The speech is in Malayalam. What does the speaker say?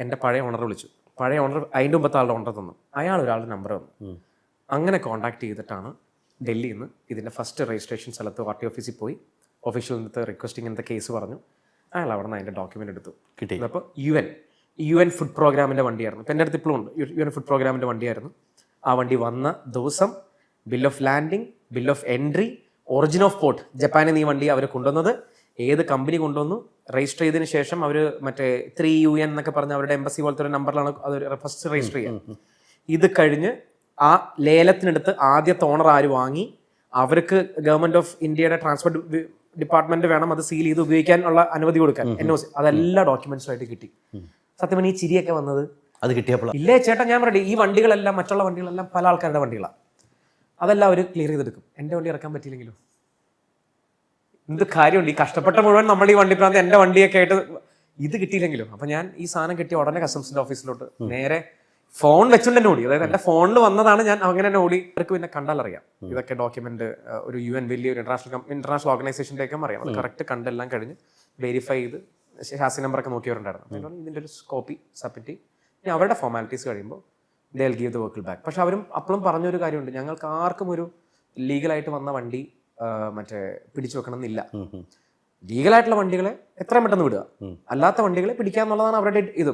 എൻ്റെ പഴയ ഓണറെ വിളിച്ചു. പഴയ ഓണർ അതിൻ്റെ മുമ്പത്തെ ആളുടെ ഓണർ തന്നു. അയാൾ ഒരാളുടെ നമ്പർ തന്നു. അങ്ങനെ കോൺടാക്ട് ചെയ്തിട്ടാണ് ഡൽഹിയിൽ നിന്ന് ഇതിൻ്റെ ഫസ്റ്റ് രജിസ്ട്രേഷൻ സ്ഥലത്ത് പാർട്ടി ഓഫീസിൽ പോയി ഒഫീഷ്യൽ നിന്നത്തെ റിക്വസ്റ്റിംഗ് ഇങ്ങനത്തെ കേസ് പറഞ്ഞു. അയാൾ അവിടെ നിന്ന് അതിൻ്റെ ഡോക്യുമെൻ്റ് എടുത്തു കിട്ടി. അപ്പോൾ യു എൻ ഫുഡ് പ്രോഗ്രാമിൻ്റെ വണ്ടിയായിരുന്നു. ഇപ്പം എൻ്റെ അടുത്ത് ഇപ്പോഴും ഉണ്ട്. യു എൻ ഫുഡ് പ്രോഗ്രാമിൻ്റെ വണ്ടിയായിരുന്നു. ആ വണ്ടി വന്ന ദിവസം bill of landing, bill of entry, origin of port, ജപ്പാനിൽ നിന്ന് ഈ വണ്ടി അവർ കൊണ്ടുവന്നത്, ഏത് കമ്പനി കൊണ്ടുവന്നു, രജിസ്റ്റർ ചെയ്തതിന് ശേഷം അവർ മറ്റേ 3UN എന്നൊക്കെ പറഞ്ഞ അവരുടെ എംബസി പോലത്തെ ഒരു നമ്പറിലാണ് അത് ഫസ്റ്റ് രജിസ്റ്റർ ചെയ്യുക. ഇത് കഴിഞ്ഞ് ആ ലേലത്തിനെടുത്ത് ആദ്യത്തെ ഓണർ ആര് വാങ്ങി, അവർക്ക് ഗവൺമെന്റ് ഓഫ് ഇന്ത്യയുടെ ട്രാൻസ്പോർട്ട് ഡിപ്പാർട്ട്മെന്റ് വേണം അത് സീൽ ചെയ്ത് ഉപയോഗിക്കാനുള്ള അനുമതി കൊടുക്കാൻ, NOC, അതെല്ലാ ഡോക്യുമെന്റ്സും ആയിട്ട് കിട്ടി. സത്യം പറഞ്ഞാൽ ഈ ചിരിയൊക്കെ വന്നത് അത് കിട്ടിയപ്പോൾ ഇല്ലേ ചേട്ടാ, ഞാൻ പറയട്ടെ, ഈ വണ്ടികളെല്ലാം മറ്റുള്ള വണ്ടികളെല്ലാം പല ആൾക്കാരുടെ വണ്ടികളാണ്. അതെല്ലാം അവർ ക്ലിയർ ചെയ്തെടുക്കും. എൻ്റെ വണ്ടി ഇറക്കാൻ പറ്റിയില്ലെങ്കിലും എന്ത് കാര്യമുണ്ട്? ഈ കഷ്ടപ്പെട്ട മുഴുവൻ നമ്മൾ ഈ വണ്ടി പ്രാന്ത് എൻ്റെ വണ്ടിയൊക്കെ ആയിട്ട് ഇത് കിട്ടിയില്ലെങ്കിലും. അപ്പം ഞാൻ ഈ സാധനം കിട്ടിയ ഉടനെ കസ്റ്റംസിൻ്റെ ഓഫീസിലോട്ട് നേരെ ഫോൺ വെച്ചുകൊണ്ട് തന്നെ ഓടി. അതായത് എൻ്റെ ഫോണിൽ വന്നതാണ്, ഞാൻ അങ്ങനെ തന്നെ ഓടി. അവർക്ക് പിന്നെ കണ്ടാലറിയാം ഇതൊക്കെ ഡോക്യുമെന്റ് ഒരു UN വലിയൊരു ഇന്റർനാഷണൽ ഓർഗനൈസേഷൻ്റെ ഒക്കെ അറിയാം. അത് കറക്റ്റ് കണ്ടെല്ലാം കഴിഞ്ഞ് വെരിഫൈ ചെയ്ത് ഹാസി നമ്പറൊക്കെ നോക്കിയവരുണ്ടായിരുന്നു. ഇതിൻ്റെ ഒരു കോപ്പി സബ്മിറ്റ് ഇനി അവരുടെ ഫോർമാലിറ്റീസ് കഴിയുമ്പോൾ they will give the vehicle back. പക്ഷെ അവരും അപ്പോഴും പറഞ്ഞൊരു കാര്യമുണ്ട്, ഞങ്ങൾക്ക് ആർക്കും ഒരു ലീഗലായിട്ട് വന്ന വണ്ടി മറ്റേ പിടിച്ചു വെക്കണം എന്നില്ല. ലീഗലായിട്ടുള്ള വണ്ടികളെ എത്രയും പെട്ടെന്ന് വിടുക, അല്ലാത്ത വണ്ടികളെ പിടിക്കുക എന്നുള്ളതാണ് അവരുടെ ഇത്.